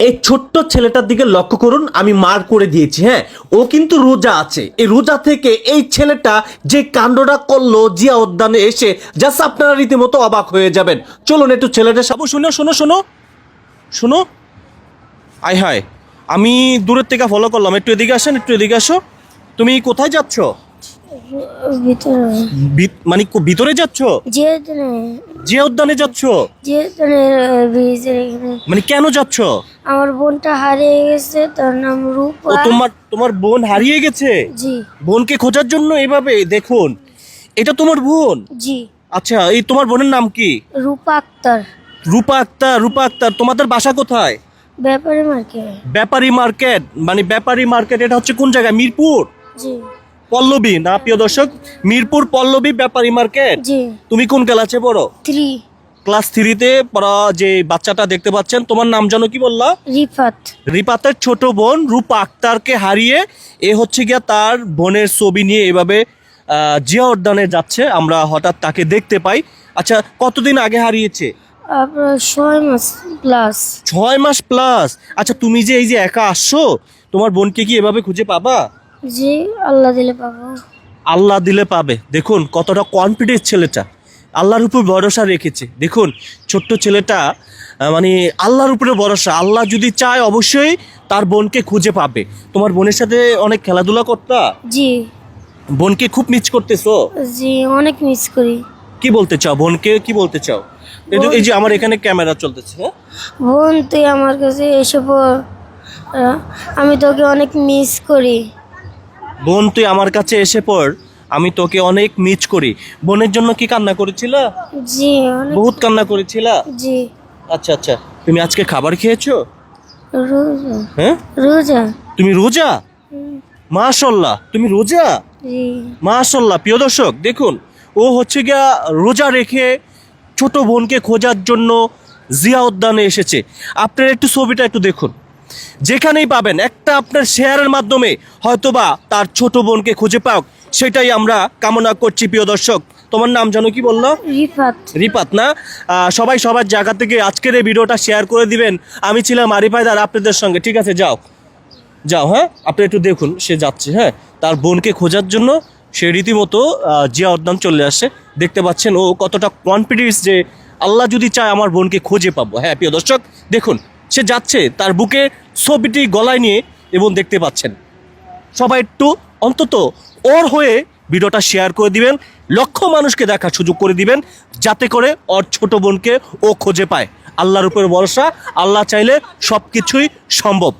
এই ছোট্ট ছেলেটার দিকে লক্ষ্য করুন, আমি মার করে দিয়েছি। হ্যাঁ, ও কিন্তু রোজা আছে। এই রোজা থেকে এই ছেলেটা যে কাণ্ডটা করলো জিয়া উদ্যানে এসে, জাস্ট আপনারা রীতিমতো অবাক হয়ে যাবেন। চলুন একটু ছেলেটা বাবু শোনো শোনো শোনো শোনো, আয় হায়, আমি দূরের থেকে ফলো করলাম। একটু এদিকে আসেন, একটু এদিকে আসো। তুমি কোথায় যাচ্ছ? ভিতরে মানে ভিতরে যাচ্ছ? যে উদ্যানে যাচ্ছ? ব্রিজের এখানে মানে কেন যাচ্ছ? আমার বোনটা হারিয়ে গেছে, তার নাম রূপা। ও তোমার বোন হারিয়ে গেছে? জি বোনকে খোঁজার জন্য এভাবে দেখুন, এটা তোমার বোন? জি। আচ্ছা, এই তোমার বোনের নাম কি? রূপা আক্তার। রূপা আক্তার। রূপা আক্তার, তোমাদের বাসা কোথায়? ব্যাপারী মার্কেট। ব্যাপারী মার্কেট? মানে ব্যাপারী মার্কেট এটা হচ্ছে কোন জায়গায়? মিরপুর জি পল্লবী না প্রিয় দর্শক? মিরপুর পল্লবী ব্যাপারী মার্কেট। জি। তুমি কোন ক্লাসে পড়ো? 3। ক্লাস 3-তে পড়া যে বাচ্চাটা দেখতে পাচ্ছেন, তোমার নাম জানো কি বললা? রিফাত। রিপাতের ছোট বোন রূপা আক্তারকে হারিয়ে এ হচ্ছে গিয়া তার বোনের ছবি নিয়ে এভাবে জিয়া উদ্যানে যাচ্ছে। আমরা হঠাৎ তাকে দেখতে পাই। আচ্ছা, কতদিন আগে হারিয়েছে? আপনার 6 মাস প্লাস। 6 মাস প্লাস। আচ্ছা, তুমি যে এই যে একা আসছো, তোমার বোনকে কি এভাবে খুঁজে পাবা? জি, আল্লাহ দিলে পাবো। আল্লাহ দিলে পাবে। দেখুন কতটা কনফিডেন্স ছেলেটা, আল্লাহর উপর ভরসা রেখেছে। দেখুন ছোট্ট ছেলেটা, মানে আল্লাহর উপরে ভরসা। আল্লাহ যদি চায় অবশ্যই তার বোনকে খুঁজে পাবে। তোমার বোনের সাথে অনেক খেলাধুলা করতা? জি বোনকে খুব মিস করতেছো? জি, অনেক মিস করি। কি বলতে চাও বোনকে, কি বলতে চাও? এই যে আমার এখানে ক্যামেরা চলতেছে। হ্যাঁ, বোন, তুই আমার কাছে এসে পড়। আমি তোকে অনেক মিস করি। বোন তুই আমার কাছে এসে পড়, আমি তোকে অনেক মিস করি। বোনের জন্য কি কান্না করেছিলা? জি অনেক। বহুত কান্না করেছিলা? জি। আচ্ছা আচ্ছা, তুমি আজকে খাবার খেয়েছো? রোজা। হ্যাঁ, রোজা। তুমি রোজা? মাশাআল্লাহ, তুমি রোজা? জি মাশাআল্লাহ। প্রিয় দর্শক দেখুন, ও হচ্ছে গিয়া রোজা রেখে ছোট বোনকে খোঁজার জন্য জিয়া উদ্যানে এসেছে। আপনারা একটু ছবিটা একটু দেখুন, যেখানেই পাবেন একটা আপনার শেয়ারের মাধ্যমে হয়তোবা তার ছোট বোনকে খুঁজে পাও, সেটাই আমরা কামনা করছি। প্রিয় দর্শক, তোমার নাম জানো কি বললো? রিফাত। রিপাত না? সবাই সবার জায়গা থেকে আজকের এই ভিডিওটা শেয়ার করে দিবেন। আমি ছিলাম আরিফ হায়দার আপনাদের সঙ্গে। ঠিক আছে, যাও যাও। হ্যাঁ, আপনি একটু দেখুন, সে যাচ্ছে। হ্যাঁ, তার বোনকে খোঁজার জন্য সে রীতিমতো জিয়া উদ্যান চলে আসে। দেখতে পাচ্ছেন ও কতটা কনফিডেন্স যে আল্লাহ যদি চায় আমার বোনকে খুঁজে পাবো। হ্যাঁ প্রিয় দর্শক দেখুন, সে যাচ্ছে তার বুকে ছবিটি গলায় নিয়ে, এবং দেখতে পাচ্ছেন সবাই একটু অন্তত ওর হয়ে ভিডিওটা শেয়ার করে দিবেন, লক্ষ মানুষকে দেখার সুযোগ করে দিবেন, যাতে করে ওর ছোট বোনকে ও খুঁজে পায়। আল্লাহর উপর ভরসা, আল্লাহ চাইলে সব কিছুই সম্ভব।